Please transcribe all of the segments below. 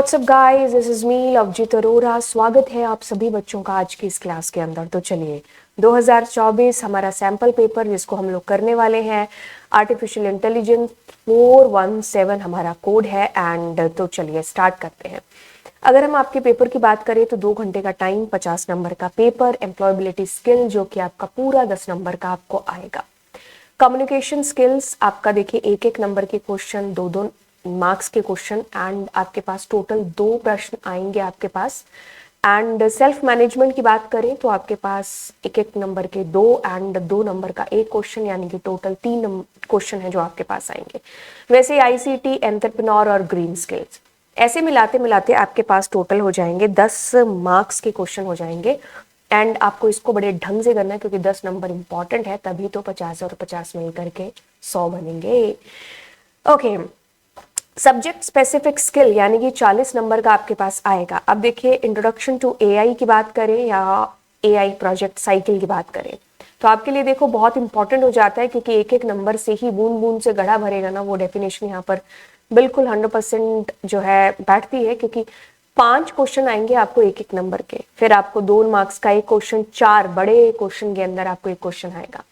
WhatsApp guys, this is me Lovejeet Arora. स्वागत है आप सभी बच्चों का आज की इस क्लास के अंदर। तो चलिए 2024 हमारा सैंपल पेपर जिसको हम लोग करने वाले हैं, आर्टिफिशियल इंटेलिजेंस 417 हमारा कोड है। एंड तो चलिए स्टार्ट करते हैं। अगर हम आपके पेपर की बात करें तो 2 घंटे का टाइम, 50 नंबर का पेपर, एम्प्लॉयबिलिटी स्किल जो कि आपका पूरा 10 नंबर का आपको आएगा। कम्युनिकेशन स्किल्स आपका देखिए एक एक नंबर के क्वेश्चन, दो दो मार्क्स के क्वेश्चन, एंड आपके पास टोटल 2 प्रश्न आएंगे आपके पास। एंड सेल्फ मैनेजमेंट की बात करें तो आपके पास एक एक नंबर के 2 एंड 2 नंबर का एक क्वेश्चन, यानी कि टोटल 3 क्वेश्चन है जो आपके पास आएंगे। वैसे आईसीटी, एंटरप्रेन्योर और ग्रीन स्किल्स ऐसे मिलाते मिलाते आपके पास टोटल हो जाएंगे 10 मार्क्स के क्वेश्चन हो जाएंगे। एंड आपको इसको बड़े ढंग से करना है क्योंकि 10 नंबर इंपॉर्टेंट है, तभी तो 50 और 50 मिल करके 100 बनेंगे। ओके, सब्जेक्ट स्पेसिफिक स्किल यानी कि 40 नंबर का आपके पास आएगा। अब देखिए इंट्रोडक्शन टू एआई की बात करें या एआई प्रोजेक्ट साइकिल की बात करें तो आपके लिए देखो बहुत इंपॉर्टेंट हो जाता है, क्योंकि एक एक नंबर से ही बूंद बूंद से गढ़ा भरेगा ना, वो डेफिनेशन यहाँ पर बिल्कुल 100% जो है बैठती है। क्योंकि 5 क्वेश्चन आएंगे आपको एक एक नंबर के, फिर आपको 2 मार्क्स का एक क्वेश्चन, 4 बड़े क्वेश्चन के अंदर आपको एक क्वेश्चन आएगा,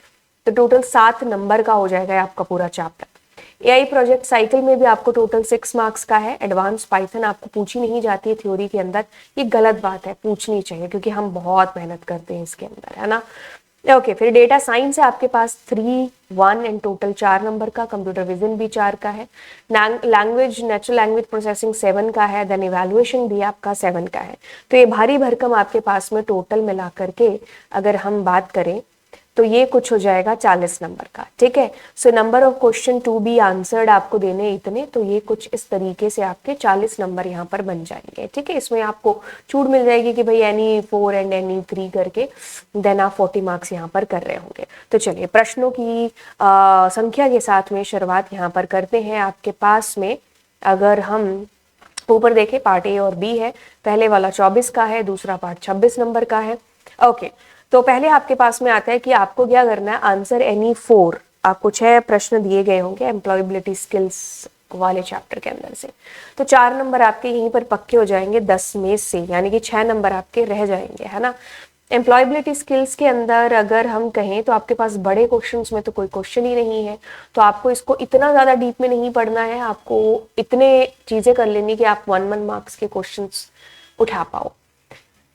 तो टोटल 7 नंबर का हो जाएगा आपका पूरा चैप्टर। एआई प्रोजेक्ट साइकिल में भी आपको टोटल 6 मार्क्स का है। एडवांस पाइथन आपको पूछी नहीं जाती है थ्योरी के अंदर, ये गलत बात है, पूछनी चाहिए क्योंकि हम बहुत मेहनत करते हैं इसके अंदर, है ना। ओके, फिर डेटा साइंस है आपके पास 3, 1 एंड टोटल 4 नंबर का। कंप्यूटर विजन भी 4 का है। लैंग्वेज, नेचुरल लैंग्वेज प्रोसेसिंग 7 का है। देन इवैल्यूएशन भी आपका 7 का है। तो ये भारी भरकम आपके पास में टोटल मिला करके अगर हम बात करें तो ये कुछ हो जाएगा 40 नंबर का। ठीक है, so number of question to be answered आपको देने इतने, तो ये कुछ इस तरीके से आपके 40 नंबर यहाँ पर बन जाएंगे। ठीक है, इसमें आपको छूट मिल जाएगी कि भाई एनी 4 एंड एनी 3 करके, देन आप 40 मार्क्स यहाँ पर कर रहे होंगे। तो चलिए प्रश्नों की संख्या के साथ में शुरुआत यहाँ पर करते हैं। आपके पास में अगर हम ऊपर देखें, पार्ट ए और बी है। पहले वाला 24 का है, दूसरा पार्ट 26 नंबर का है। ओके, तो पहले आपके पास में आता है कि आपको क्या करना है, आंसर एनी 4। आपको 6 प्रश्न दिए गए होंगे एम्प्लॉयबिलिटी स्किल्स वाले चैप्टर के अंदर से, तो 4 नंबर आपके यहीं पर पक्के हो जाएंगे 10 में से, यानी कि 6 नंबर आपके रह जाएंगे, है ना। एम्प्लॉयबिलिटी स्किल्स के अंदर अगर हम कहें तो आपके पास बड़े क्वेश्चंस में तो कोई क्वेश्चन ही नहीं है, तो आपको इसको इतना ज़्यादा डीप में नहीं पढ़ना है। आपको इतने चीज़ें कर लेनी कि आप 1 मार्क्स के क्वेश्चंस उठा पाओ।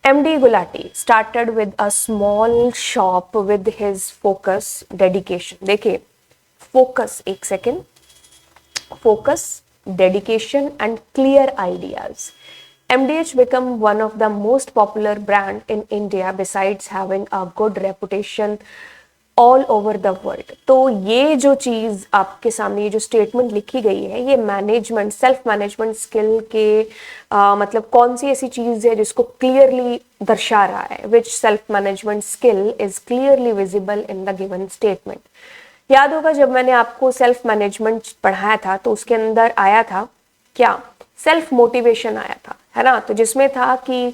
MD Gulati started with a small shop with his focus, dedication. देखिए focus, एक second, focus, dedication and clear ideas. MDH become one of the most popular brand in India besides having a good reputation all over the world. तो ये जो चीज़ आपके सामने, ये जो statement लिखी गई है, ये मैनेजमेंट, सेल्फ मैनेजमेंट स्किल के मतलब कौन सी ऐसी चीज़ है जिसको क्लियरली दर्शा रहा है, which self management skill is clearly visible in the given statement. याद होगा जब मैंने आपको सेल्फ मैनेजमेंट पढ़ाया था तो उसके अंदर आया था क्या, सेल्फ मोटिवेशन आया था, है ना। तो जिसमें था कि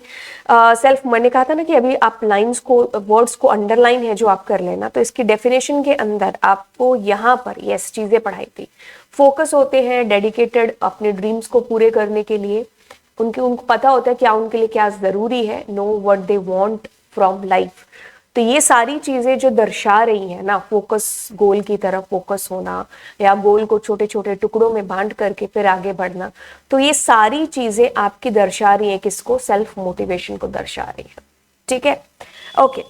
सेल्फ, मैंने कहा था ना कि अभी आप लाइंस को, वर्ड्स को अंडरलाइन है जो आप कर लेना, तो इसकी डेफिनेशन के अंदर आपको यहाँ पर ये चीजें पढ़ाई थी। फोकस होते हैं डेडिकेटेड अपने ड्रीम्स को पूरे करने के लिए, उनको पता होता है क्या उनके लिए क्या जरूरी है, know what they want from life. तो ये सारी चीजें जो दर्शा रही हैं ना, फोकस, गोल की तरफ फोकस होना या गोल को छोटे छोटे टुकड़ों में बांट करके फिर आगे बढ़ना, तो ये सारी चीजें आपकी दर्शा रही हैं किसको, सेल्फ मोटिवेशन को दर्शा रही है। ठीक है, okay.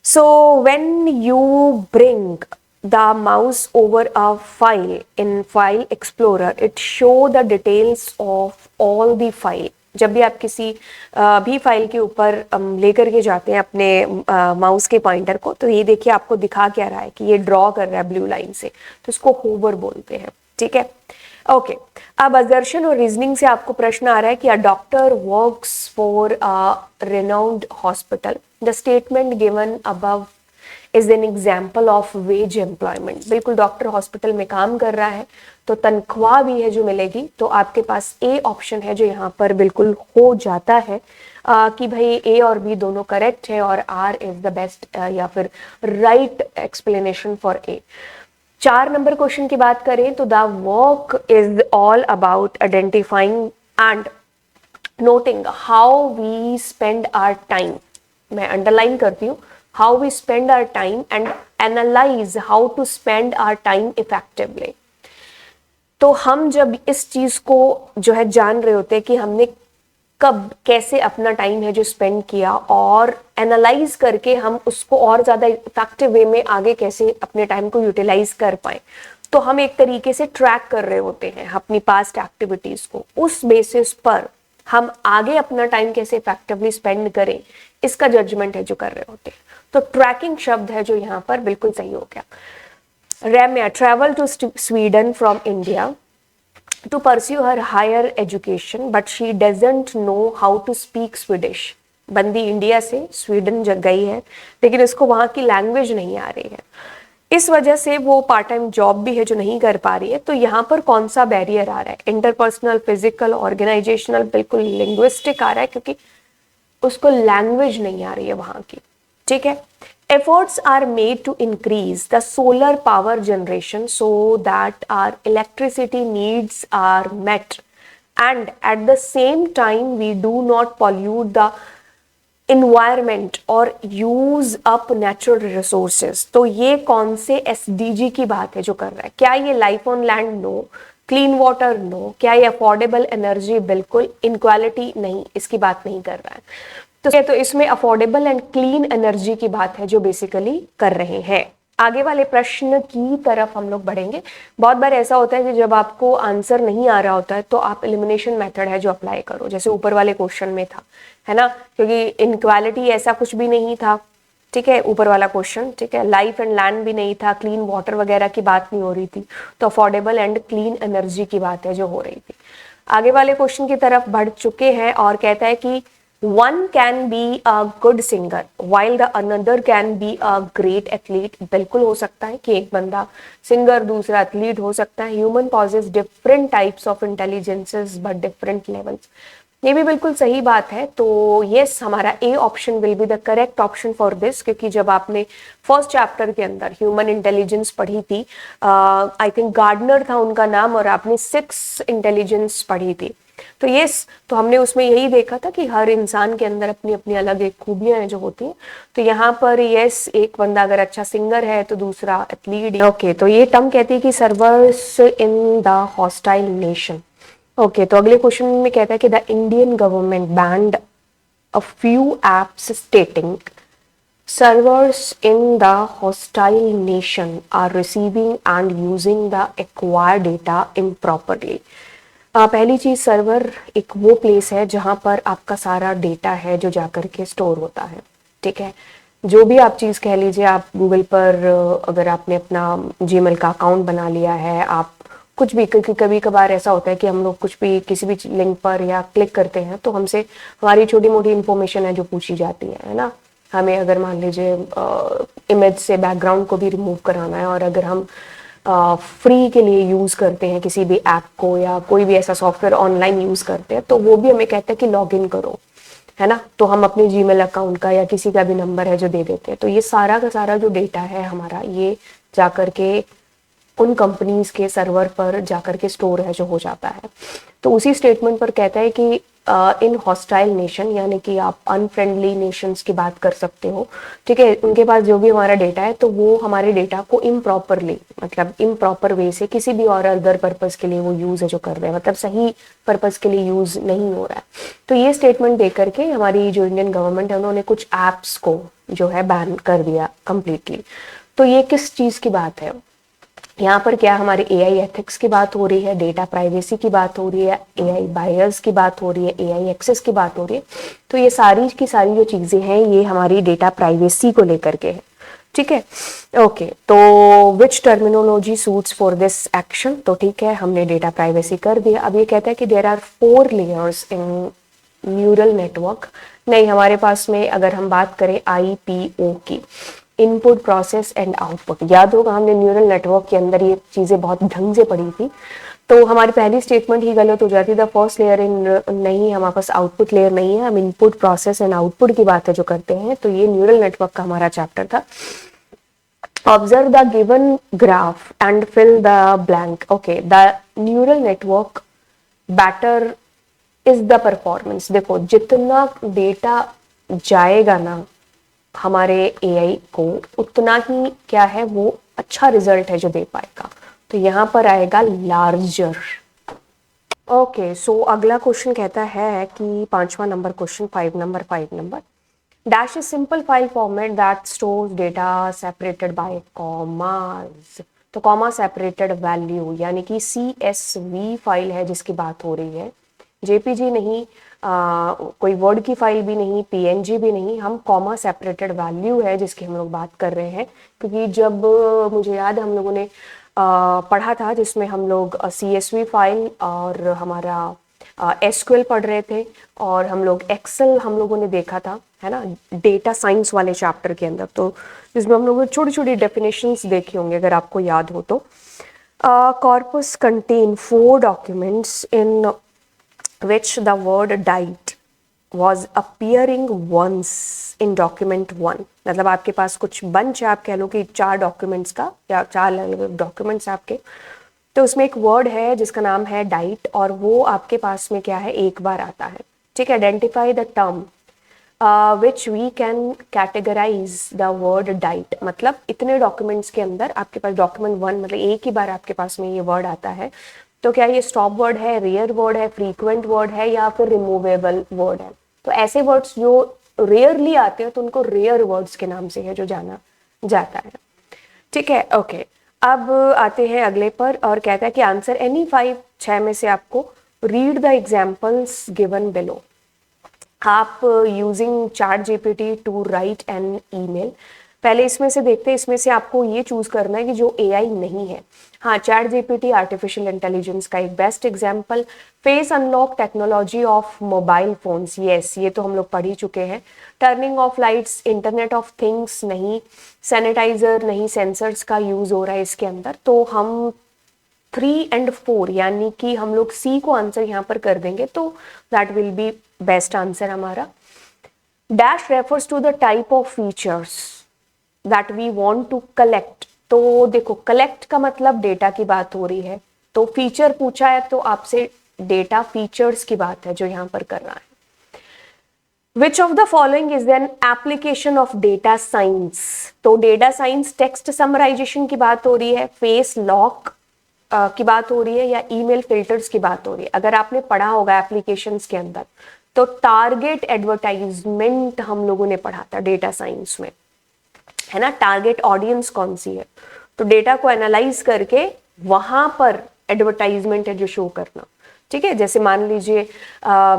So when you bring the mouse over a file in file explorer, it show the details of all the file. जब भी आप किसी भी फाइल के ऊपर लेकर के जाते हैं अपने माउस के पॉइंटर को, तो ये देखिए आपको दिखा क्या रहा है कि ये ड्रॉ कर रहा है ब्लू लाइन से, तो इसको होवर बोलते हैं। ठीक है, ओके। अब असर्शन और रीजनिंग से आपको प्रश्न आ रहा है कि a doctor works for a renowned hospital, the statement given above is an example of ways employment. बिल्कुल डॉक्टर हॉस्पिटल में काम कर रहा है तो तनख्वाह भी है जो मिलेगी, तो आपके पास ए ऑप्शन है जो यहाँ पर बिल्कुल हो जाता है कि भाई ए और बी दोनों करेक्ट है और आर इज द बेस्ट या फिर right explanation for a. 4 number question की बात करें तो the work is all about identifying and noting how we spend our time, मैं अंडरलाइन करती हूँ, how we spend our time and analyze how to spend our time effectively. तो हम जब इस चीज को जो है जान रहे होते हैं कि हमने कब कैसे अपना टाइम है जो स्पेंड किया, और एनालाइज करके हम उसको और ज्यादा इफेक्टिव वे में आगे कैसे अपने टाइम को यूटिलाइज कर पाए, तो हम एक तरीके से ट्रैक कर रहे होते हैं अपनी पास्ट एक्टिविटीज को। उस बेसिस पर हम आगे अपना टाइम कैसे इफेक्टिवली स्पेंड करें, इसका जजमेंट है जो कर रहे होते हैं। तो ट्रैकिंग शब्द है जो यहाँ पर बिल्कुल सही हो गया। Ramya traveled to Sweden from India to pursue her higher education, but she doesn't know how to speak Swedish. बंदी इंडिया से स्वीडन जग गई है, लेकिन इसको वहाँ की लैंग्वेज नहीं आ रही है। इस वजह से वो पार्ट टाइम जॉब भी है जो नहीं कर पा रही है। तो यहाँ पर कौन सा बैरियर आ रहा है? इंटरपर्सनल, फिजिकल, ऑर्गेनाइजेशनल, बिल्कुल लिंग्विस्टिक आ रहा है, क्योंकि उसको लैंग्वेज नहीं आ रही है वहाँ की। ठीक है। Efforts are made to increase the solar power generation so that our electricity needs are met, and at the same time we do not pollute the environment और use up natural resources। तो ये कौन से SDG की बात है जो कर रहा है? क्या ये life on land? No. Clean water? No. क्या ये अफोर्डेबल एनर्जी? बिल्कुल। इनक्वालिटी? नहीं, इसकी बात नहीं कर रहा है। तो इसमें अफोर्डेबल एंड क्लीन एनर्जी की बात है जो बेसिकली कर रहे हैं। आगे वाले प्रश्न की तरफ हम लोग बढ़ेंगे। बहुत बार ऐसा होता है कि जब आपको आंसर नहीं आ रहा होता है तो आप एलिमिनेशन मेथड है जो अप्लाई करो, जैसे ऊपर वाले क्वेश्चन में था, है ना, क्योंकि इनक्वालिटी ऐसा कुछ भी नहीं था। ठीक है, ऊपर वाला क्वेश्चन। ठीक है, लाइफ एंड लैंड भी नहीं था, क्लीन वाटर वगैरह की बात नहीं हो रही थी, तो अफोर्डेबल एंड क्लीन एनर्जी की बात है जो हो रही थी। आगे वाले क्वेश्चन की तरफ बढ़ चुके हैं और कहता है कि one can be a good singer while the another can be a great athlete। बिल्कुल हो सकता है कि एक बंदा सिंगर, दूसरा एथलीट हो सकता है। Human possess different types of intelligences but different levels, ये भी बिल्कुल सही बात है। तो यस, हमारा A option will be the correct option for this, क्योंकि जब आपने फर्स्ट चैप्टर के अंदर ह्यूमन इंटेलिजेंस पढ़ी थी, आई थिंक गार्डनर था उनका नाम, और आपने 6 इंटेलिजेंस पढ़ी थी, तो यस, तो हमने उसमें यही देखा था कि हर इंसान के अंदर अपनी अपनी अलग एक खूबियां हैं जो होती हैं। तो यहाँ पर यस, एक बंदा अगर अच्छा सिंगर है तो दूसरा एथलीट। ओके, तो ये टर्म कहती है कि servers in the hostile nation. Okay, तो अगले क्वेश्चन में कहता है कि the Indian government band a few apps स्टेटिंग servers in the hostile nation are receiving and using the acquired data improperly। पहली चीज, सर्वर एक वो प्लेस है जहां पर आपका सारा डेटा है जो जाकर के स्टोर होता है। ठीक है, जो भी आप चीज कह लीजिए, आप गूगल पर अगर आपने अपना जीमेल का अकाउंट बना लिया है, आप कुछ भी, क्योंकि कभी कभार ऐसा होता है कि हम लोग कुछ भी किसी भी लिंक पर या क्लिक करते हैं तो हमसे हमारी छोटी मोटी इंफॉर्मेशन है जो पूछी जाती है ना। हमें अगर मान लीजिए इमेज से बैकग्राउंड को भी रिमूव कराना है, और अगर हम फ्री के लिए यूज करते हैं किसी भी ऐप को या कोई भी ऐसा सॉफ्टवेयर ऑनलाइन यूज करते हैं, तो वो भी हमें कहता है कि लॉग इन करो, है ना। तो हम अपने जीमेल अकाउंट का या किसी का भी नंबर है जो दे देते हैं, तो ये सारा का सारा जो डेटा है हमारा, ये जाकर के उन कंपनीज के सर्वर पर जाकर के स्टोर है जो हो जाता है। तो उसी स्टेटमेंट पर कहता है कि इन हॉस्टाइल नेशन, यानी कि आप अनफ्रेंडली नेशंस की बात कर सकते हो। ठीक है, उनके पास जो भी हमारा डेटा है तो वो हमारे डेटा को इम्प्रॉपरली, मतलब इम्प्रॉपर वे से किसी भी और अदर पर्पस के लिए वो यूज है जो कर रहे हैं, मतलब सही पर्पस के लिए यूज नहीं हो रहा है। तो ये स्टेटमेंट दे करके हमारी जो इंडियन गवर्नमेंट है उन्होंने कुछ एप्स को जो है बैन कर दिया कंप्लीटली। तो ये किस चीज की बात है? यहाँ पर क्या हमारे एआई एथिक्स की बात हो रही है, डेटा प्राइवेसी की बात हो रही है, एआई बायर्स की बात हो रही है, एआई एक्सेस की बात हो रही है। तो ये सारी की सारी जो चीजें हैं ये हमारी डेटा प्राइवेसी को लेकर के है। ठीक है, ओके, तो which terminology suits for this action? तो ठीक है, हमने डेटा प्राइवेसी कर दिया। अब ये कहता है कि there are 4 layers in neural network. नहीं, हमारे पास में अगर हम बात करें आईपीओ की, इनपुट, प्रोसेस एंड आउटपुट, याद होगा हमने न्यूरल नेटवर्क के अंदर ये चीजें बहुत ढंग से पढ़ी थी। तो हमारी पहली स्टेटमेंट ही गलत हो जाती है। द फर्स्ट लेयर इन, नहीं, हमारे पास आउटपुट लेयर नहीं है, हम इनपुट, प्रोसेस एंड आउटपुट की बात है जो करते हैं। तो ये न्यूरल नेटवर्क का हमारा चैप्टर था। Observe the given graph and fill the blank. Okay, the neural network better is the performance. देखो जितना डेटा जाएगा ना हमारे एआई को, उतना ही क्या है वो अच्छा रिजल्ट है जो दे पाएगा। तो यहाँ पर आएगा लार्जर। ओके, सो अगला क्वेश्चन कहता है कि 5वां number question, 5 number dash is simple file format that stores data separated by commas. तो कॉमा सेपरेटेड वैल्यू यानी कि CSV फाइल है जिसकी बात हो रही है, JPG नहीं, कोई वर्ड की फाइल भी नहीं, PNG भी नहीं, हम कॉमा सेपरेटेड वैल्यू है जिसकी हम लोग बात कर रहे हैं। क्योंकि जब मुझे याद है हम लोगों ने पढ़ा था जिसमें हम लोग CSV फाइल और हमारा SQL पढ़ रहे थे, और हम लोग एक्सेल हम लोगों ने देखा था, है ना, डेटा साइंस वाले चैप्टर के अंदर। तो जिसमें हम लोगों ने छोटी छोटी डेफिनेशंस देखी होंगे अगर आपको याद हो तो। Corpus contain 4 documents in which the word died was appearing once in document 1। मतलब आपके पास कुछ बंच है, आप कह लो कि 4 डॉक्यूमेंट्स का या 4 अलग डॉक्यूमेंट्स आपके, तो उसमें एक वर्ड है जिसका नाम है डाइट, और वो आपके पास में क्या है एक बार आता है। ठीक है, identify the term which we can categorize the word diet. मतलब इतने डॉक्यूमेंट्स के अंदर आपके पास डॉक्यूमेंट 1 मतलब एक ही बार आपके पास में ये वर्ड आता है, तो क्या ये स्टॉप वर्ड है, रेयर वर्ड है, फ्रीक्वेंट वर्ड है, या फिर रिमूवेबल वर्ड है। तो ऐसे वर्ड्स जो रेयरली आते हैं तो उनको रेयर वर्ड्स के नाम से है जो जाना जाता है। ठीक है, ओके। अब आते हैं अगले पर, और कहता है कि आंसर एनी 6 में से आपको read the examples given below. आप using chat GPT to write an email. पहले इसमें से देखते हैं, इसमें से आपको ये चूज करना है कि जो एआई नहीं है। हाँ, चैट जीपीटी आर्टिफिशियल इंटेलिजेंस का एक best example. Face unlock technology of mobile phones, yes ये तो हम लोग पढ़ ही चुके हैं। Turning of lights, internet of things नहीं, सैनिटाइजर नहीं, सेंसर्स का यूज हो रहा है इसके अंदर। तो हम 3 और 4 यानी कि हम लोग सी को आंसर यहाँ पर कर देंगे, तो that will be best answer हमारा। Dash refers to the type of features that we want to collect. तो देखो कलेक्ट का मतलब डेटा की बात हो रही है, तो फीचर पूछा है तो आपसे डेटा फीचर्स की बात है जो यहाँ पर कर रहा है। Which of the following is an application of data science? तो डेटा साइंस टेक्स्ट समराइजेशन की बात हो रही है, फेस लॉक की बात हो रही है, या ईमेल फिल्टर्स की बात हो रही है। अगर आपने पढ़ा होगा एप्लीकेशंस के अंदर तो टारगेट एडवर्टाइजमेंट हम लोगों ने पढ़ा था डेटा साइंस में, है ना। टारगेट ऑडियंस कौन सी है, तो डेटा को एनालाइज करके वहां पर एडवर्टाइजमेंट है जो शो करना। ठीक है, जैसे मान लीजिए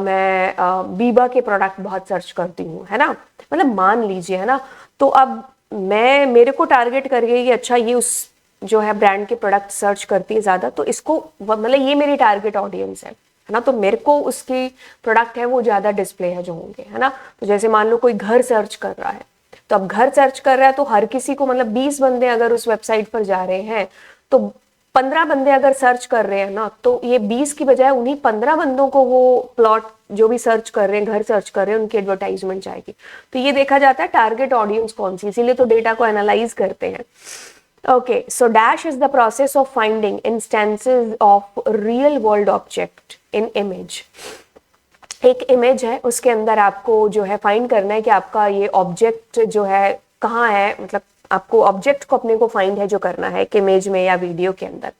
मैं बीबा के प्रोडक्ट बहुत सर्च करती हूँ, है ना, मतलब मान लीजिए, है ना। तो अब मैं मेरे को टारगेट करके कि अच्छा ये उस जो है ब्रांड के प्रोडक्ट सर्च करती है ज्यादा, तो इसको मतलब ये मेरी टारगेट ऑडियंस है ना, तो मेरे को उसकी प्रोडक्ट है वो ज्यादा डिस्प्ले है जो होंगे, है ना। तो जैसे मान लो कोई घर सर्च कर रहा है, तो अब घर सर्च कर रहा है तो हर किसी को मतलब 20 बंदे अगर उस वेबसाइट पर जा रहे हैं तो 15 बंदे अगर सर्च कर रहे हैं ना, तो ये 20 की बजाय उन्हीं 15 बंदों को वो प्लॉट जो भी सर्च कर रहे हैं, घर सर्च कर रहे हैं, उनकी एडवर्टाइजमेंट जाएगी। तो ये देखा जाता है टारगेट ऑडियंस कौन सी, इसीलिए तो डेटा को एनालाइज करते हैं। Okay, so dash is the process of finding instances of real world object in image। एक इमेज है उसके अंदर आपको जो है फाइंड करना है कि आपका ये ऑब्जेक्ट जो है कहाँ है, मतलब आपको ऑब्जेक्ट को अपने को फाइंड है जो करना है एक इमेज में या वीडियो के अंदर।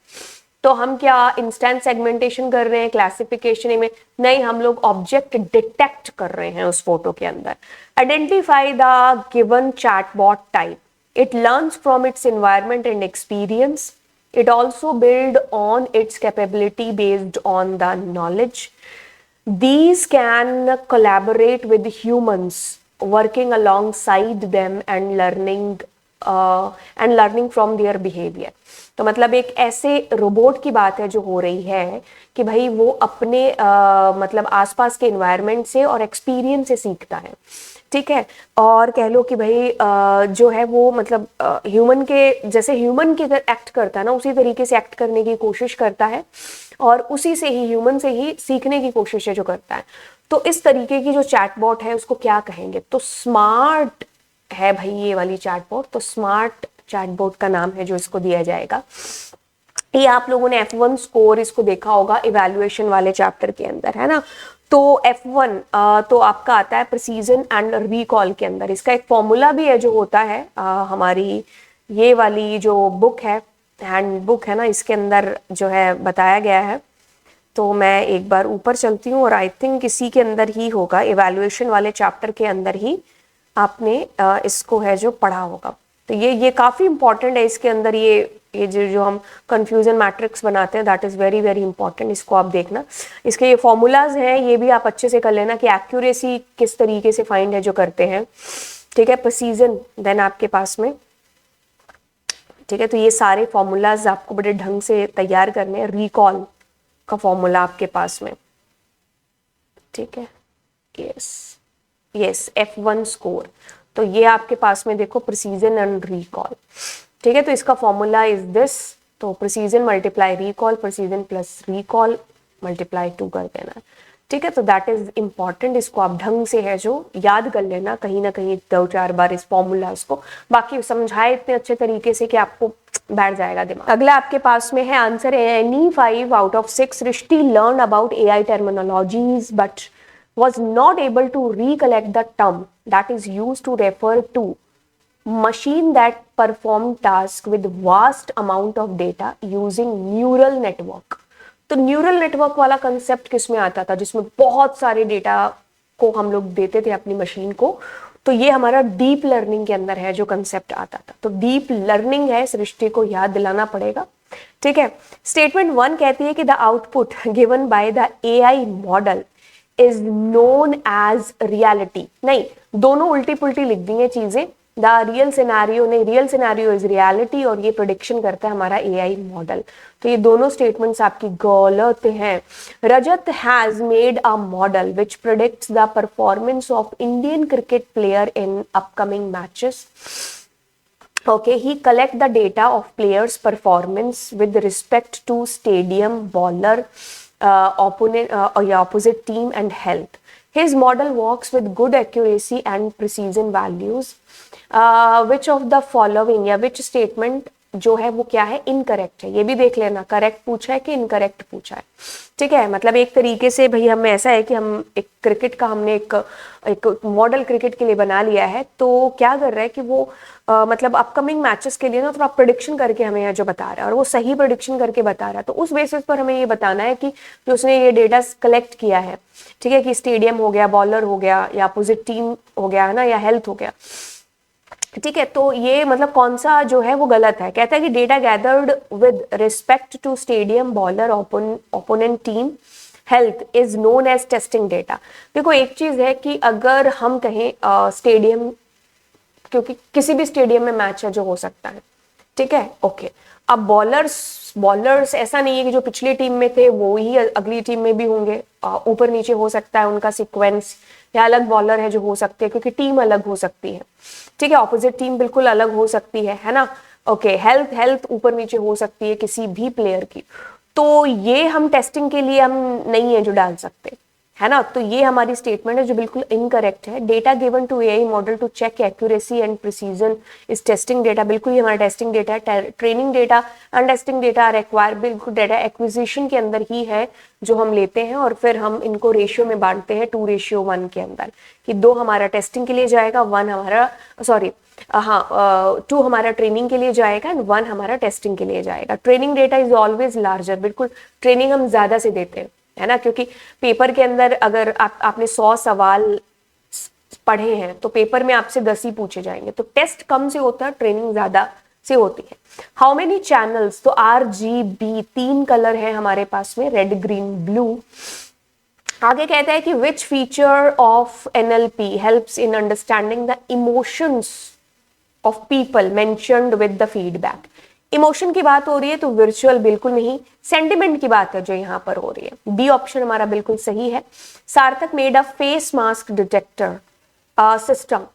तो हम क्या इंस्टेंस सेगमेंटेशन कर रहे हैं, क्लासिफिकेशन में नहीं, हम लोग ऑब्जेक्ट डिटेक्ट कर रहे हैं उस फोटो के अंदर। Identify the given chatbot type. It learns from its environment and experience. It also builds on its capability based on the knowledge. These can collaborate with humans, working alongside them and learning from their behavior. तो मतलब एक ऐसे robot की बात है जो हो रही है कि भाई वो अपने मतलब आसपास के एनवायरनमेंट से और एक्सपीरियंस से सीखता है। ठीक है, और कह लो कि भाई जो है वो मतलब ह्यूमन के जैसे ह्यूमन की तरह एक्ट करता है ना, उसी तरीके से एक्ट करने की कोशिश करता है, और उसी से ही ह्यूमन से ही सीखने की कोशिश है जो करता है। तो इस तरीके की जो चैटबॉट है उसको क्या कहेंगे, तो स्मार्ट है भाई ये वाली चैटबॉट, तो स्मार्ट चैटबॉट का नाम है जो इसको दिया जाएगा। ये आप लोगों ने F1 स्कोर इसको देखा होगा इवैल्यूएशन वाले चैप्टर के अंदर, है ना। तो F1 तो आपका आता है प्रिसीजन एंड रिकॉल के अंदर। इसका एक फॉर्मूला भी है जो होता है हमारी ये वाली जो बुक है, हैंड बुक है ना, इसके अंदर जो है बताया गया है। तो मैं एक बार ऊपर चलती हूँ और आई थिंक इसी के अंदर ही होगा, इवैल्यूएशन वाले चैप्टर के अंदर ही आपने इसको है जो पढ़ा होगा। तो ये काफ़ी इंपॉर्टेंट है। इसके अंदर ये जो हम कंफ्यूजन मैट्रिक्स बनाते हैं, that is very very important. इसको आप देखना, इसके ये फॉर्मूलाज हैं, ये भी आप अच्छे से कर लेना कि एक्यूरेसी किस तरीके से फाइंड है जो करते हैं। ठीक है, प्रिसीजन देन आपके पास में, ठीक है। तो ये सारे फॉर्मूलाज आपको बड़े ढंग से तैयार करने हैं। रिकॉल का फॉर्मूला आपके पास में, ठीक है, यस F1 स्कोर। तो ये आपके पास में देखो प्रिसीजन एंड रिकॉल, ठीक है। तो इसका फॉर्मूला इज दिस, तो precision multiply recall, precision plus recall multiply 2 कर देना, ठीक है। तो दैट इज इंपॉर्टेंट, इसको आप ढंग से है जो याद कर लेना कहीं ना कहीं 2-4 बार इस फॉर्मूलाज को। बाकी समझाए इतने अच्छे तरीके से कि आपको बैठ जाएगा दिमाग। अगला आपके पास में है आंसर है एनी 5 out of 6 रिश्ती learn about AI terminologies but was not able to recollect the term that is used to refer to machine that perform task with vast amount of data using neural network। तो neural network वाला concept किसमें आता था, जिसमें बहुत सारे data को हम लोग देते थे अपनी मशीन को। तो ये हमारा डीप लर्निंग के अंदर है जो कंसेप्ट आता था। तो डीप लर्निंग है, इस रिश्ते को याद दिलाना पड़ेगा, ठीक है। स्टेटमेंट 1 कहती है कि the output given by the AI model is known as reality. नहीं, दोनों उल्टी पुल्टी लिख दी है चीजें। द रियल सिनेरियो नहीं, रियल सिनेरियो इज रियलिटी, और ये प्रेडिक्शन करता है हमारा AI मॉडल। तो ये दोनों स्टेटमेंट्स आपकी गलत हैं। Rajat has made a model which predicts the performance of Indian cricket player in upcoming matches. Okay, he collect the data of players' performance with respect to stadium, bowler, opposite team and health. His model works with good accuracy and precision values. Which of the following या which statement जो है वो क्या है, incorrect है। ये भी देख लेना, करेक्ट पूछा है कि इनकरेक्ट पूछा है, ठीक है। मतलब एक तरीके से भाई हमें ऐसा है कि हम एक क्रिकेट का हमने एक मॉडल क्रिकेट के लिए बना लिया है। तो क्या कर रहा है कि वो मतलब अपकमिंग मैचेस के लिए ना थोड़ा प्रेडिक्शन करके हमें जो बता रहा है, और वो सही प्रेडिक्शन करके बता रहा है। तो उस बेसिस पर हमें ये बताना है कि जो उसने ये डेटा कलेक्ट किया है, ठीक है, कि स्टेडियम हो गया, बॉलर हो गया, या अपोजिट टीम हो गया है ना, या हेल्थ हो गया, ठीक है। तो ये मतलब कौन सा जो है वो गलत है। कहता है कि data gathered with respect to stadium, bowler, opponent team, health is known as testing data. देखो एक चीज है कि अगर हम कहें स्टेडियम, क्योंकि किसी भी स्टेडियम में मैच है जो हो सकता है, ठीक है, ओके। अब बॉलर्स ऐसा नहीं है कि जो पिछली टीम में थे वो ही अगली टीम में भी होंगे, ऊपर नीचे हो सकता है उनका सीक्वेंस, या अलग बॉलर है जो हो सकते हैं क्योंकि टीम अलग हो सकती है, ठीक है। ऑपोजिट टीम बिल्कुल अलग हो सकती है ना, ओके। हेल्थ ऊपर नीचे हो सकती है किसी भी प्लेयर की। तो ये हम टेस्टिंग के लिए हम नहीं है जो डाल सकते, है ना। तो ये हमारी स्टेटमेंट है जो बिल्कुल इनकरेक्ट है। Data given to AI model to check accuracy and precision is testing data, बिल्कुल ये हमारा टेस्टिंग डेटा है। Training data and testing data require, बिल्कुल डेटा एक्विजिशन के अंदर ही है जो हम लेते हैं, और फिर हम इनको रेशियो में बांटते हैं 2:1 के अंदर, कि 2 हमारा टेस्टिंग के लिए जाएगा, 1 हमारा 2 हमारा ट्रेनिंग के लिए जाएगा एंड 1 हमारा टेस्टिंग के लिए जाएगा। Training data is always larger, बिल्कुल ट्रेनिंग हम ज्यादा से देते हैं, है ना, क्योंकि पेपर के अंदर अगर आपने 100 सवाल पढ़े हैं तो पेपर में आपसे 10 ही पूछे जाएंगे। तो टेस्ट कम से होता है, ट्रेनिंग ज्यादा से होती है। हाउ मेनी चैनल्स, तो RGB 3 कलर है हमारे पास में, रेड, ग्रीन, ब्लू। आगे कहता है कि which feature of NLP helps in understanding the emotions of people mentioned with the feedback. Emotion की बात हो रही है तो वर्चुअल बिल्कुल नहीं, सेंटिमेंट की बात है जो यहां पर हो रही है। बी ऑप्शन हमारा बिल्कुल सही है। सार्थक made a face mask detector system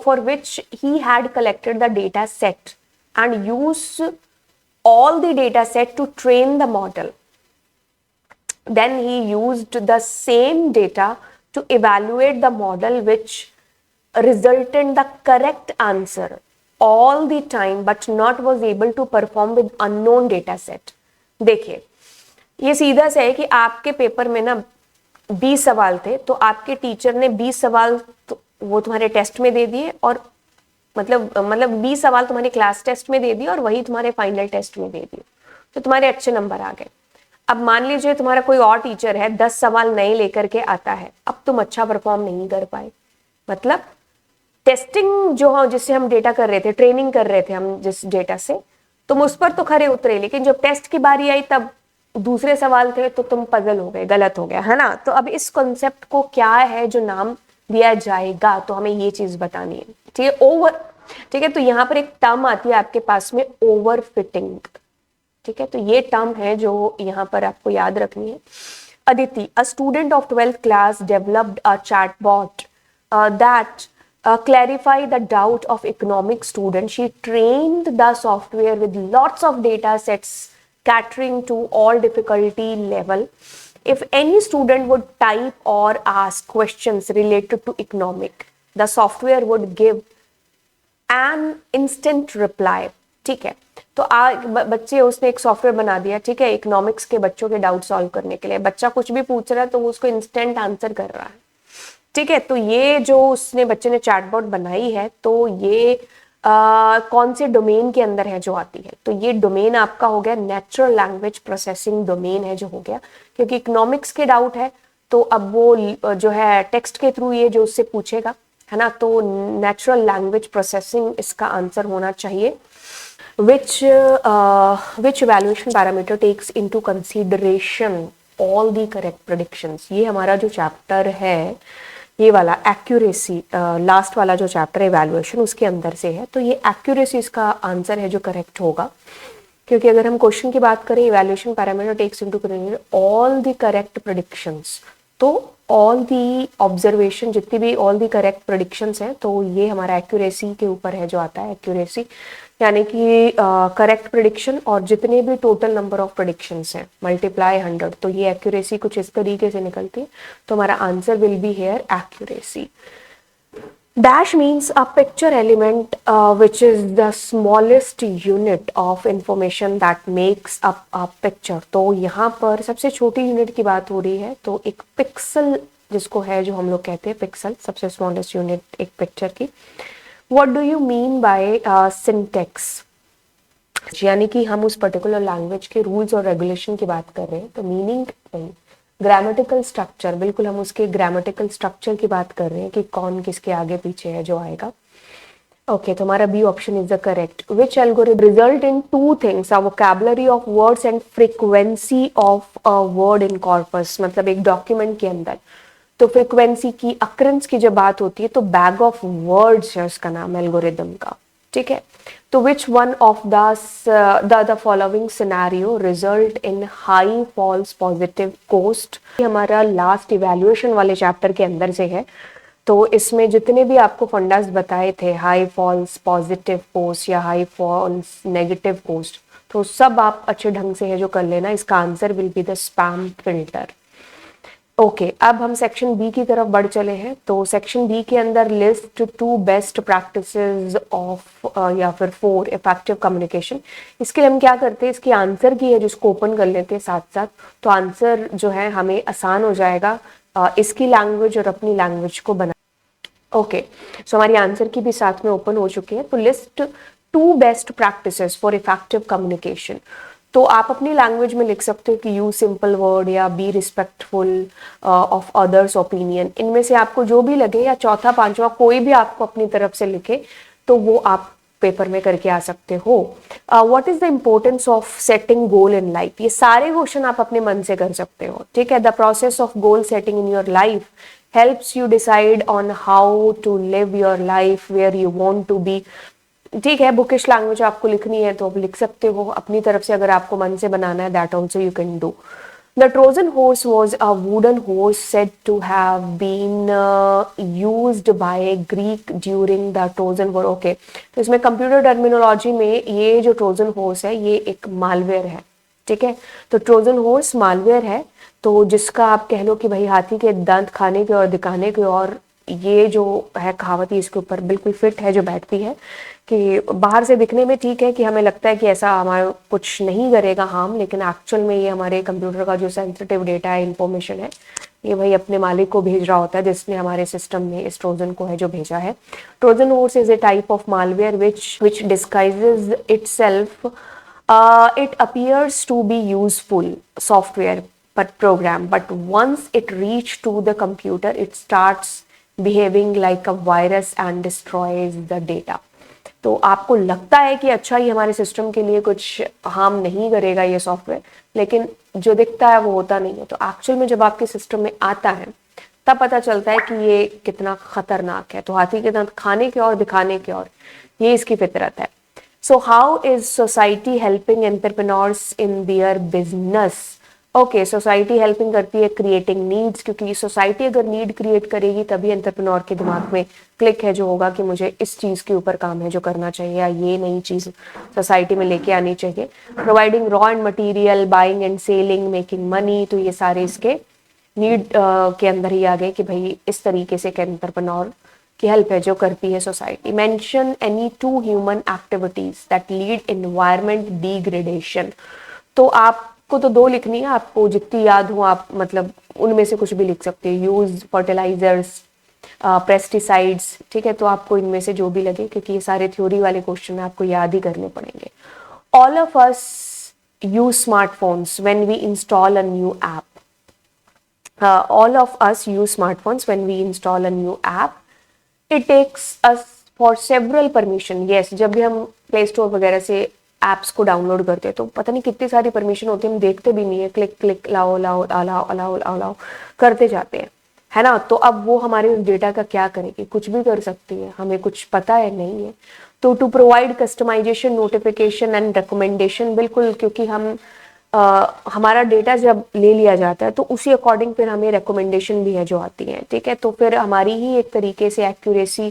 for which he had collected the data set and used all the data set to train the model. Then he used the same data to evaluate the model, which resulted in the correct answer all the time but not was able to perform with unknown data set. देखिए ये सीधा से है कि आपके paper में ना 20 सवाल थे, तो आपके टीचर ने 20 सवाल तो वो तुम्हारे टेस्ट में दे दिए, और मतलब 20 सवाल तुम्हारे क्लास टेस्ट में दे दिए और वही तुम्हारे फाइनल टेस्ट में दे दिए, तो तुम्हारे अच्छे नंबर आ गए। अब मान लीजिए तुम्हारा कोई और टीचर है, 10 सवाल नए लेकर के आता है, अब तुम अच्छा परफॉर्म नहीं कर पाए, मतलब टेस्टिंग जो जिससे हम डेटा कर रहे थे, ट्रेनिंग कर रहे थे हम जिस डेटा से, तुम उस पर तो खरे उतरे, लेकिन जब टेस्ट की बारी आई तब दूसरे सवाल थे तो तुम पजल हो गए, गलत हो गया, है ना। तो अब इस कॉन्सेप्ट को क्या है जो नाम दिया जाएगा, तो हमें ये चीज बतानी है, ठीक है। ठीक है, तो यहाँ पर एक टर्म आती है आपके पास में, ओवर फिटिंग, ठीक है। तो ये टर्म है जो यहाँ पर आपको याद रखनी है। Aditi, a student of 12th class, developed a chatbot that clarify the doubt of economic students. She trained the software with lots of data sets catering to all difficulty level. If any student would type or ask questions related to economic, the software would give an instant reply. ठीक है, तो बच्चे, उसने एक software बना दिया, ठीक है, इकोनॉमिक्स के बच्चों के डाउट सॉल्व करने के लिए। बच्चा कुछ भी पूछ रहा है तो वो उसको इंस्टेंट आंसर कर रहा है, ठीक है। तो ये जो उसने बच्चे ने चैटबॉट बनाई है, तो ये कौन से डोमेन के अंदर है जो आती है, तो ये डोमेन आपका हो गया नेचुरल लैंग्वेज प्रोसेसिंग डोमेन है जो हो गया, क्योंकि इकोनॉमिक्स के डाउट है तो अब वो जो है टेक्स्ट के थ्रू ये जो उससे पूछेगा, है ना, तो नेचुरल लैंग्वेज प्रोसेसिंग इसका आंसर होना चाहिए। which evaluation parameter takes into consideration all the correct predictions। ये हमारा जो चैप्टर है, ये वाला एक्यूरेसी, लास्ट वाला जो चैप्टर इवैल्यूएशन उसके अंदर से है, तो ये एक्यूरेसी इसका आंसर है जो करेक्ट होगा, क्योंकि अगर हम क्वेश्चन की बात करें, evaluation parameter takes into consideration all the correct predictions, तो ऑल दी ऑब्जर्वेशन, जितनी भी ऑल दी करेक्ट प्रेडिक्शंस हैं, तो ये हमारा एक्यूरेसी के ऊपर है जो आता है। एक्यूरेसी यानी कि करेक्ट प्रेडिक्शन और जितने भी टोटल नंबर ऑफ प्रेडिक्शंस हैं मल्टीप्लाई 100, तो ये एक्यूरेसी कुछ इस तरीके से निकलती है, तो हमारा answer will be here accuracy. Dash means a picture element which is the smallest unit of information that makes up a picture। तो यहाँ पर सबसे छोटी यूनिट की बात हो रही है, तो एक पिक्सल जिसको है, जो हम लोग कहते हैं पिक्सल, सबसे स्मॉलेस्ट यूनिट एक पिक्चर की। What do you mean by syntax? यानी कि हम उस पर्टिकुलर लैंग्वेज के रूल्स और रेगुलेशन की बात कर रहे हैं, तो मीनिंग नहीं, ग्रामेटिकल स्ट्रक्चर, बिल्कुल हम उसके ग्रामेटिकल स्ट्रक्चर की बात कर रहे हैं कि कौन किसके आगे पीछे है जो आएगा। ओके, तो हमारा B option is the correct. Which algorithm result in two things, a vocabulary of words and frequency of a word in corpus. मतलब एक डॉक्यूमेंट के अंदर तो फ्रीक्वेंसी की, अक्रंस की जब बात होती है, तो बैग ऑफ वर्ड्स है उसका नाम एल्गोरिदम का, ठीक है। तो which one of the following scenario result in high false positive cost. हमारा लास्ट इवैल्यूएशन वाले चैप्टर के अंदर से है, तो इसमें जितने भी आपको फंडास बताए थे, हाई फॉल्स पॉजिटिव कोस्ट या हाई फॉल्स नेगेटिव कोस्ट, तो सब आप अच्छे ढंग से है जो कर लेना। इसका answer will be the spam filter. Okay, अब हम सेक्शन बी की तरफ बढ़ चले हैं। तो सेक्शन बी के अंदर लिस्ट 2 बेस्ट प्रैक्टिसेस ऑफ या फिर 4 इफेक्टिव कम्युनिकेशन। इसके लिए हम क्या करते हैं, इसकी आंसर की है जिसको ओपन कर लेते हैं साथ साथ, तो आंसर जो है हमें आसान हो जाएगा इसकी लैंग्वेज और अपनी लैंग्वेज को बना। ओके, सो हमारी आंसर की भी साथ में ओपन हो चुकी है। तो list 2 best practices for effective communication, तो आप अपनी लैंग्वेज में लिख सकते हो कि यूज सिंपल वर्ड या be respectful of others opinion. इनमें से आपको जो भी लगे, या चौथा पांचवा कोई भी आपको अपनी तरफ से लिखे, तो वो आप पेपर में करके आ सकते हो। What is the importance of setting goal in life, ये सारे क्वेश्चन आप अपने मन से कर सकते हो, ठीक है। The process of goal setting in your life helps you decide on how to live your life where you want to be. ठीक है, बुकिश लैंग्वेज आपको लिखनी है तो आप लिख सकते हो अपनी तरफ से, अगर आपको मन से बनाना है, that also you can do. The Trojan horse was a wooden horse said to have been used by Greek during the Trojan War। Okay, तो इसमें कंप्यूटर टर्मिनोलॉजी में ये जो ट्रोजन हॉर्स है ये एक मालवेयर है, ठीक है। तो ट्रोजन हॉर्स मालवेयर है, तो जिसका आप कह लो कि भाई हाथी के दांत खाने के और दिखाने के और ये जो है कहावत, इसके ऊपर बिल्कुल फिट है, जो बैठती है कि बाहर से दिखने में ठीक है कि हमें लगता है कि ऐसा हमारा कुछ नहीं करेगा हार्म, लेकिन एक्चुअल में ये हमारे कंप्यूटर का जो सेंसिटिव डेटा है, इंफॉर्मेशन है, ये भाई अपने मालिक को भेज रहा होता है, जिसने हमारे सिस्टम में इस ट्रोजन को है जो भेजा है। Trojan horse is a type of malware which disguises itself. It appears to be useful software but program, but once it reach to the computer, it starts behaving like a virus and destroys the data. तो आपको लगता है कि अच्छा ये हमारे system के लिए कुछ हार्म नहीं करेगा ये सॉफ्टवेयर, लेकिन जो दिखता है वो होता नहीं है। तो एक्चुअल में जब आपके सिस्टम में आता है तब पता चलता है कि ये कितना खतरनाक है। तो हाथी के दांत खाने के और दिखाने के और, ये इसकी फितरत है। So how is society helping entrepreneurs in their business? Okay, society helping करती है क्रिएटिंग नीड्स, क्योंकि सोसाइटी अगर नीड क्रिएट करेगी तभी एंटरप्रेन्योर के दिमाग में क्लिक है जो होगा कि मुझे इस चीज़ के ऊपर काम है जो करना चाहिए, या ये नई चीज़ सोसाइटी में लेके आनी चाहिए। Providing raw and material, buying and selling, making money, तो ये सारे इसके नीड के अंदर ही आ गए कि भाई इस तरीके से एंटरप्रेन्योर की हेल्प है जो करती है society. Mention any two human activities that lead environment degradation. तो आपको तो दो लिखनी है, आपको जितनी याद हो आप मतलब उनमें से कुछ भी लिख सकते हैं। यूज फर्टिलाइजर्स, पेस्टिसाइड्स, ठीक है, तो आपको इनमें से जो भी लगे, क्योंकि ये सारे थ्योरी वाले क्वेश्चन आपको याद ही करने पड़ेंगे। All of us use smartphones when we install a new app. All of us use smartphones when we install a new app. It takes us for several permission. Yes, जब भी हम play store वगैरह से apps को download करते हैं तो पता नहीं कितनी सारी परमिशन होती है, हम देखते भी नहीं है, क्लिक क्लिक लाओ लाओ अलाओ अलाओ अलाओ करते जाते हैं, है ना। तो अब वो हमारे उस डेटा का क्या करेगी? कुछ भी कर सकती है, हमें कुछ पता है नहीं है। तो to provide customization, notification and recommendation, बिल्कुल, क्योंकि हम हमारा डेटा जब ले लिया जाता है तो उसी अकॉर्डिंग फिर हमें रिकमेंडेशन भी है जो आती है, ठीक है। तो फिर हमारी ही एक तरीके से एक्यूरेसी,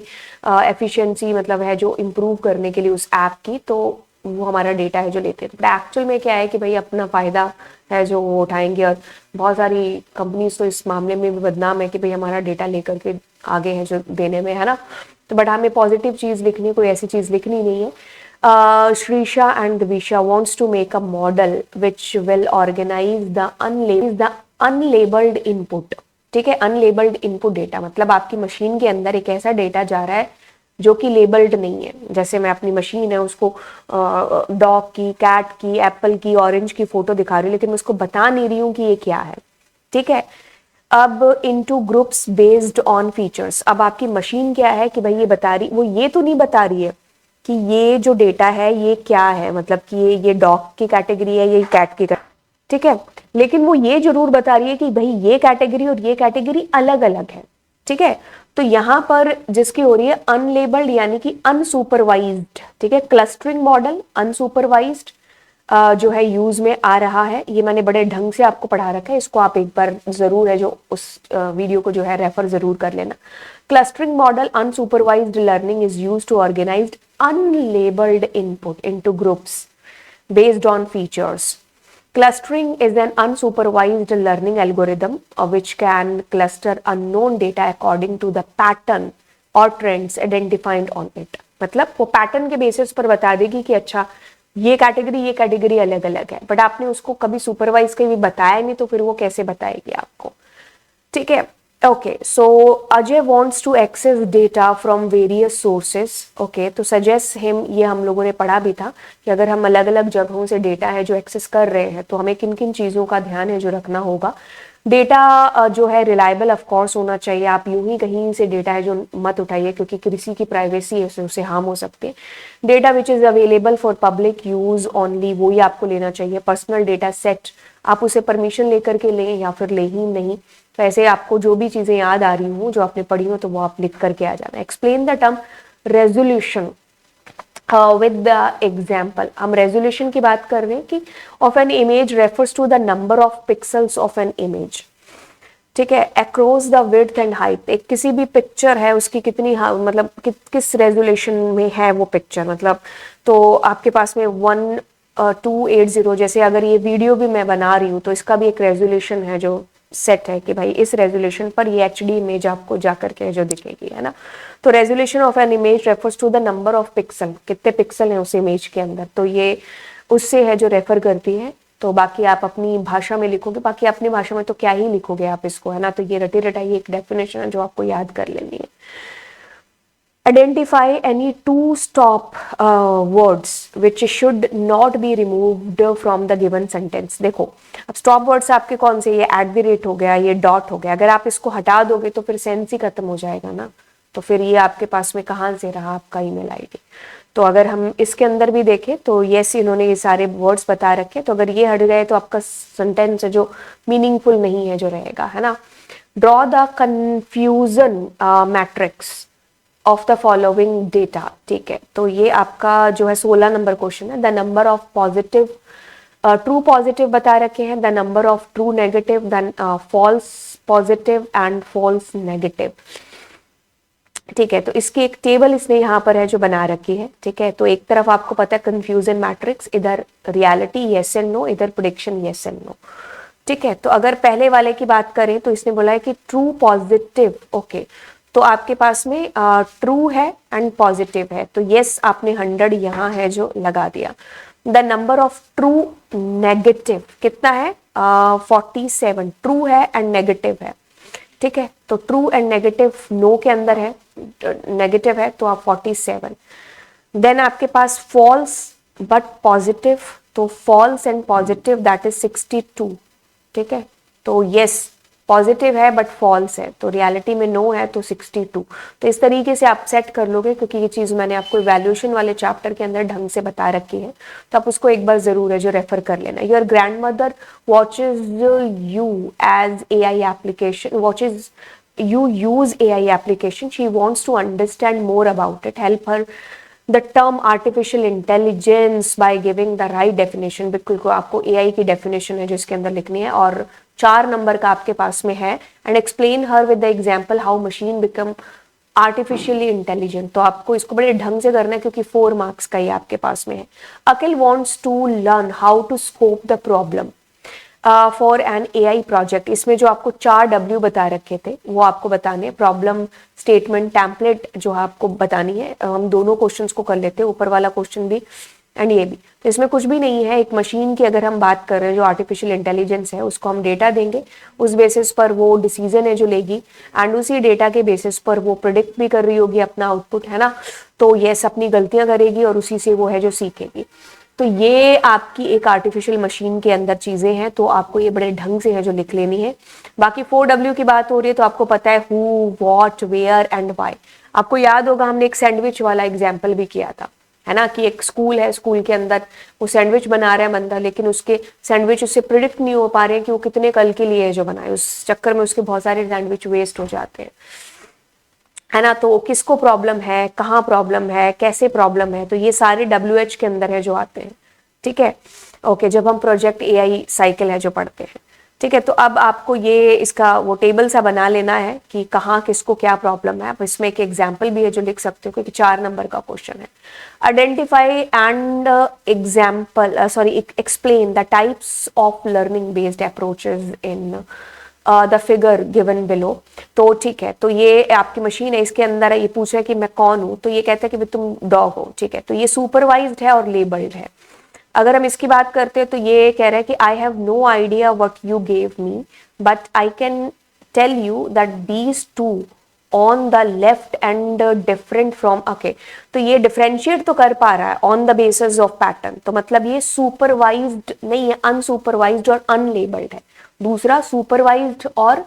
एफिशिएंसी मतलब है जो इम्प्रूव करने के लिए उस ऐप की, तो वो हमारा डेटा है जो लेते हैं। बट एक्चुअल में क्या है कि भाई अपना फ़ायदा है जो वो उठाएंगे, और बहुत सारी कंपनीज तो इस मामले में भी बदनाम है कि भाई हमारा डेटा लेकर के आगे है जो देने में, है ना। तो बट हमें पॉजिटिव चीज़ लिखनी, कोई ऐसी चीज़ लिखनी नहीं है। Shrisha and Divisha wants to make a model which will organize the unlabeled input. ठीक है, अनलेबल्ड इनपुट डेटा मतलब आपकी मशीन के अंदर एक ऐसा डेटा जा रहा है जो कि लेबल्ड नहीं है। जैसे मैं अपनी मशीन है उसको डॉग की, कैट की, एप्पल की, ऑरेंज की फोटो दिखा रही हूँ, लेकिन मैं उसको बता नहीं रही हूँ कि ये क्या है, ठीक है। अब into groups based on features, अब आपकी मशीन क्या है कि भाई ये बता रही, वो ये तो नहीं बता रही है कि ये जो डेटा है ये क्या है, मतलब कि ये डॉग की कैटेगरी है, ये कैट की, ठीक है, लेकिन वो ये जरूर बता रही है कि भाई ये कैटेगरी और ये कैटेगरी अलग अलग है, ठीक है। तो यहां पर जिसकी हो रही है अनलेबल्ड यानी कि अनसुपरवाइज्ड, ठीक है। क्लस्टरिंग मॉडल अनसुपरवाइज्ड जो है यूज में आ रहा है, ये मैंने बड़े ढंग से आपको पढ़ा रखा है, इसको आप एक बार जरूर है जो उस वीडियो को जो है रेफर जरूर कर लेना। Clustering model unsupervised learning is used to organized unlabeled input into groups based on features. Clustering is an unsupervised learning algorithm which can cluster unknown data according to the pattern or trends identified on it. मतलब वो pattern के basis पर बता देगी कि अच्छा ये category अलग अलग है, बट आपने उसको कभी सुपरवाइज के भी बताया नहीं, तो फिर वो कैसे बताएगी आपको, ठीक है। Okay, so Ajay wants to access data from various sources. Okay, तो सजेस्ट हिम, ये हम लोगों ने पढ़ा भी था कि अगर हम अलग अलग जगहों से डेटा है जो एक्सेस कर रहे हैं तो हमें किन किन चीज़ों का ध्यान है जो रखना होगा। डेटा जो है रिलायबल ऑफ कोर्स होना चाहिए, आप यूं ही कहीं से डेटा है जो मत उठाइए क्योंकि किसी की प्राइवेसी है उससे हार्म हो सकते हैं। Data which is available for public use only, वो ही आपको लेना चाहिए। पर्सनल डेटा सेट आप उसे परमिशन लेकर के लें या फिर ले ही नहीं। तो ऐसे आपको जो भी चीज़ें याद आ रही हूँ जो आपने पढ़ी हो तो वो आप लिख करके आ जाना। Explain the term resolution with the example. हम रेजोल्यूशन की बात कर रहे हैं कि of an image refers to the number of pixels of an image, ठीक है, across the width and height. एक किसी भी पिक्चर है उसकी कितनी मतलब किस रेजोल्यूशन में है वो पिक्चर, मतलब तो आपके पास में 1280, जैसे अगर ये वीडियो भी मैं बना रही हूँ तो इसका भी एक रेजोल्यूशन है जो सेट है कि भाई इस रेजोल्यूशन पर ये HD इमेज आपको जाकर के जो दिखेगी, है ना। तो resolution of an image refers to the number of pixel, कितने पिक्सल हैं उस इमेज के अंदर, तो ये उससे है जो रेफर करती है। तो बाकी आप अपनी भाषा में लिखोगे, बाकी अपनी भाषा में तो क्या ही लिखोगे आप इसको, है ना। तो ये रटी रटाई एक डेफिनेशन है जो आपको याद कर लेनी है। Identify any two stop words which should not be removed from the given sentence। देखो अब stop words आपके कौन से, ये @ हो गया, ये डॉट हो गया, अगर आप इसको हटा दोगे तो फिर सेंस ही खत्म हो जाएगा ना। तो फिर ये आपके पास में कहाँ से रहा आपका ईमेल आईडी। तो अगर हम इसके अंदर भी देखें तो यस इन्होंने ये सारे वर्ड्स बता रखे, तो अगर ये हट गए तो आपका सेंटेंस जो मीनिंगफुल नहीं है जो रहेगा, है ना। Draw the confusion matrix of the following data, ठीक है। तो ये आपका जो है 16 नंबर क्वेश्चन है। The number of positive true positive बता रखे हैं, the number of true negative, then false positive and false negative, ठीक है। तो इसकी एक टेबल इसने यहाँ पर है जो बना रखी है, ठीक है। तो एक तरफ आपको पता है कंफ्यूजन मैट्रिक्स, इधर रियलिटी येस एंड नो, इधर प्रेडिक्शन येस एंड नो, ठीक है। तो अगर पहले वाले की बात करें तो इसने बोला है कि ट्रू पॉजिटिव, ओके, तो आपके पास में ट्रू है एंड पॉजिटिव है, तो येस आपने 100 यहाँ है जो लगा दिया। The number of true negative कितना है, 47, ट्रू है एंड नेगेटिव है, ठीक है। तो ट्रू एंड नेगेटिव नो के अंदर है, नेगेटिव है तो आप 47। देन आपके पास फॉल्स बट पॉजिटिव, तो false and positive that is 62, ठीक है। तो यस पॉजिटिव है बट फॉल्स है, तो रियलिटी में नो है तो 62। तो इस तरीके से आप सेट कर लोगे, क्योंकि ये चीज़ मैंने आपको इवैल्यूएशन वाले चैप्टर के अंदर ढंग से बता रखी है, तो आप उसको एक बार ज़रूर है जो रेफर कर लेना। Your grandmother watches you as AI application, watches you use AI application, she wants to understand more about it, help her the term artificial intelligence by giving the right definition। बिल्कुल को आपको AI की definition है जो इसके अंदर लिखनी है, और 4 नंबर का आपके पास में है। and explain her with the example how machine become artificially intelligent। तो आपको इसको बड़े ढंग से करना है क्योंकि 4 मार्क्स का ही आपके पास में है। Akhil wants to learn how to scope the problem for an AI project. इसमें जो आपको 4 W बता रखे थे वो आपको बताने, प्रॉब्लम स्टेटमेंट टेम्पलेट जो आपको बतानी है। हम दोनों क्वेश्चंस को कर लेते हैं, ऊपर वाला क्वेश्चन भी एंड ये भी। तो इसमें कुछ भी नहीं है, एक मशीन की अगर हम बात कर रहे हैं जो आर्टिफिशियल इंटेलिजेंस है, उसको हम डेटा देंगे, उस बेसिस पर वो डिसीजन है जो लेगी, एंड उसी डेटा के बेसिस पर वो प्रिडिक्ट भी कर रही होगी अपना आउटपुट, है ना। तो यस अपनी गलतियां करेगी और उसी से वो है जो सीखेगी। तो ये आपकी एक आर्टिफिशियल मशीन के अंदर चीजें हैं, तो आपको ये बड़े ढंग से है जो लिख लेनी है। बाकी 4W की बात हो रही है तो आपको पता है who, what, where and why. आपको याद होगा हमने एक सैंडविच वाला एग्जाम्पल भी किया था, है ना, कि एक स्कूल है, स्कूल के अंदर वो सैंडविच बना रहा है बंदा, लेकिन उसके सैंडविच उससे प्रिडिक्ट नहीं हो पा रहे हैं कि वो कितने कल के लिए है जो बनाए, उस चक्कर में उसके बहुत सारे सैंडविच वेस्ट हो जाते हैं, है ना। तो किसको प्रॉब्लम है, कहाँ प्रॉब्लम है, कैसे प्रॉब्लम है, तो ये सारे WH के अंदर है जो आते हैं, ठीक है। ओके, जब हम प्रोजेक्ट AI साइकिल है जो पढ़ते हैं, ठीक है। तो अब आपको ये इसका वो टेबल सा बना लेना है कि कहाँ किसको क्या प्रॉब्लम है। आप इसमें एक एग्जाम्पल भी है जो लिख सकते हो क्योंकि 4 नंबर का क्वेश्चन है। Identify and example explain the types of learning based approaches in the figure given below. तो ठीक है, तो ये आपकी मशीन है, इसके अंदर ये पूछ रहा है कि मैं कौन हूँ, तो ये कहता है कि तुम डॉग हो, ठीक है। तो ये सुपरवाइज्ड है और लेबल्ड है। अगर हम इसकी बात करते हैं तो ये कह रहा है कि I have no idea what you gave me, but I can tell you that these two on the left and different from, okay. तो ये डिफरेंशिएट तो कर पा रहा है on the basis of pattern, तो मतलब ये सुपरवाइज्ड नहीं है, अनसुपरवाइज्ड और अनलेबल्ड है। दूसरा सुपरवाइज्ड और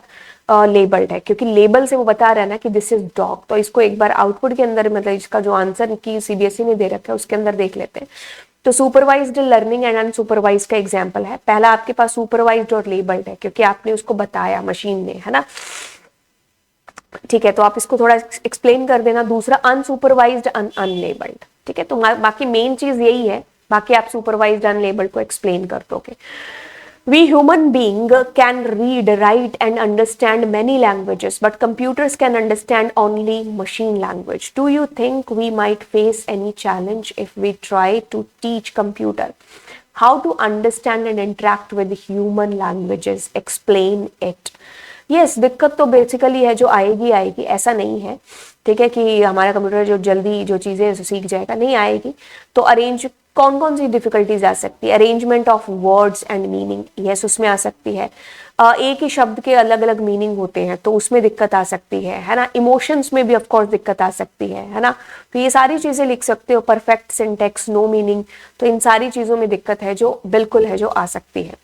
लेबल्ड है, क्योंकि लेबल से वो बता रहा है ना कि दिस इज डॉग। तो इसको एक बार आउटपुट के अंदर मतलब इसका जो आंसर की CBSE ने दे रखा है उसके अंदर देख लेते हैं। तो सुपरवाइज्ड लर्निंग एंड अनसुपरवाइज्ड का एग्जांपल है। पहला आपके पास सुपरवाइज्ड और लेबल्ड है क्योंकि आपने उसको बताया मशीन ने, है ना, ठीक है। तो आप इसको थोड़ा एक्सप्लेन कर देना। दूसरा अनसुपरवाइज्ड अनलेबल्ड, ठीक है। तो बाकी मेन चीज यही है, बाकी आप सुपरवाइज्ड अनलेबल्ड को एक्सप्लेन कर दोगे। We human being can read, write and understand many languages, but computers can understand only machine language. Do you think we might face any challenge if we try to teach computer? How to understand and interact with human languages, explain it. Yes, दिक्कत तो basically है जो आएगी आएगी, ऐसा नहीं है, ठीक है, कि हमारा कंप्यूटर जो जल्दी जो चीज़ें सीख जाएगा, नहीं आएगी। तो अरेंज कौन कौन सी डिफिकल्टीज आ सकती है? Arrangement of words and meaning, yes उसमें आ सकती है। एक ही शब्द के अलग अलग मीनिंग होते हैं तो उसमें दिक्कत आ सकती है ना। इमोशंस में भी ऑफ कोर्स दिक्कत आ सकती है ना। तो ये सारी चीज़ें लिख सकते हो, परफेक्ट सिंटेक्स, नो मीनिंग, तो इन सारी चीज़ों में दिक्कत है जो बिल्कुल है, जो आ सकती है।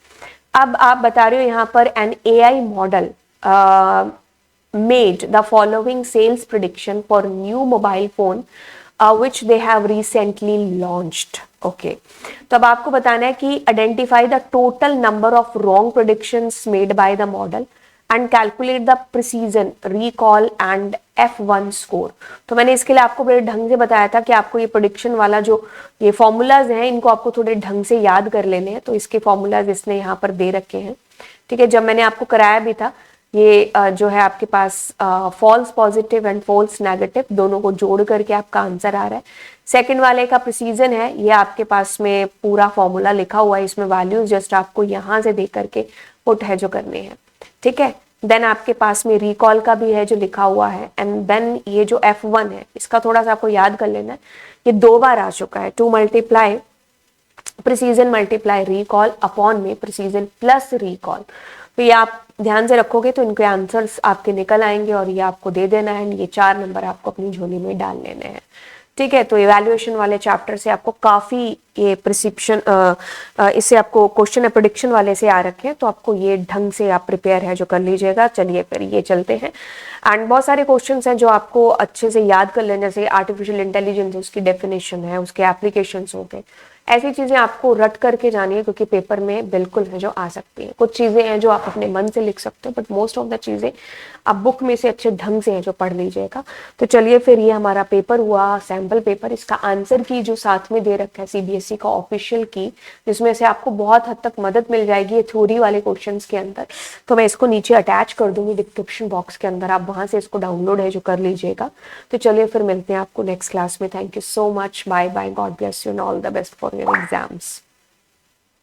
अब आप बता रहे हो यहाँ पर an AI model made the following sales prediction for new mobile phone which they have recently launched. Okay, तो अब आपको बताना है कि identify the total number of wrong predictions made by the model and calculate the precision, recall and F1 score. तो मैंने इसके लिए आपको बड़े ढंग से बताया था कि आपको ये प्रोडिक्शन वाला जो ये फॉर्मूलाज हैं इनको आपको थोड़े ढंग से याद कर लेने हैं। तो इसके फॉर्मूलाज इसने यहाँ पर दे रखे हैं, ठीक है। जब मैंने आपको कराया भी था, ये जो है आपके पास false positive and false negative दोनों को जोड़ करके आपका आंसर आ रहा है। सेकंड वाले का प्रिसीजन है, ये आपके पास में पूरा फॉर्मूला लिखा हुआ है, इसमें वैल्यूज जस्ट आपको यहाँ से दे करके पुट है जो करने हैं, ठीक है। देन आपके पास में रिकॉल का भी है जो लिखा हुआ है, एंड देन ये जो F1 है इसका थोड़ा सा आपको याद कर लेना है, ये 2 बार आ चुका है। 2 multiply precision multiply recall upon में प्रिसीजन प्लस रिकॉल। तो ये आप ध्यान से रखोगे तो इनके आंसर्स आपके निकल आएंगे और ये आपको दे देना है। ये 4 नंबर आपको अपनी झोली में डाल लेने हैं, ठीक है। तो इवैल्यूएशन वाले चैप्टर से आपको काफ़ी ये प्रिसिप्शन इससे आपको क्वेश्चन है प्रेडिक्शन वाले से आ रखे हैं, तो आपको ये ढंग से आप प्रिपेयर है जो कर लीजिएगा। चलिए फिर ये चलते हैं, एंड बहुत सारे क्वेश्चंस हैं जो आपको अच्छे से याद कर लेने, जैसे आर्टिफिशियल इंटेलिजेंस, उसकी डेफिनेशन है, उसके एप्लीकेशंस हो गए, ऐसी चीज़ें आपको रट करके जानी है क्योंकि पेपर में बिल्कुल है जो आ सकती है। कुछ चीज़ें हैं जो आप अपने मन से लिख सकते हो, बट मोस्ट ऑफ द चीज़ें आप बुक में से अच्छे ढंग से है जो पढ़ लीजिएगा। तो चलिए फिर ये हमारा पेपर हुआ सैम्पल पेपर, इसका आंसर की जो साथ में दे रखा है CBSE का ऑफिशियल की, जिसमें से आपको बहुत हद तक मदद मिल जाएगी थ्योरी वाले क्वेश्चंस के अंदर। तो मैं इसको नीचे अटैच कर दूंगी डिस्क्रिप्शन बॉक्स के अंदर, आप वहां से इसको डाउनलोड है जो कर लीजिएगा। तो चलिए फिर मिलते हैं आपको नेक्स्ट क्लास में। Thank you so much, bye bye, God bless you and all the best for your exams.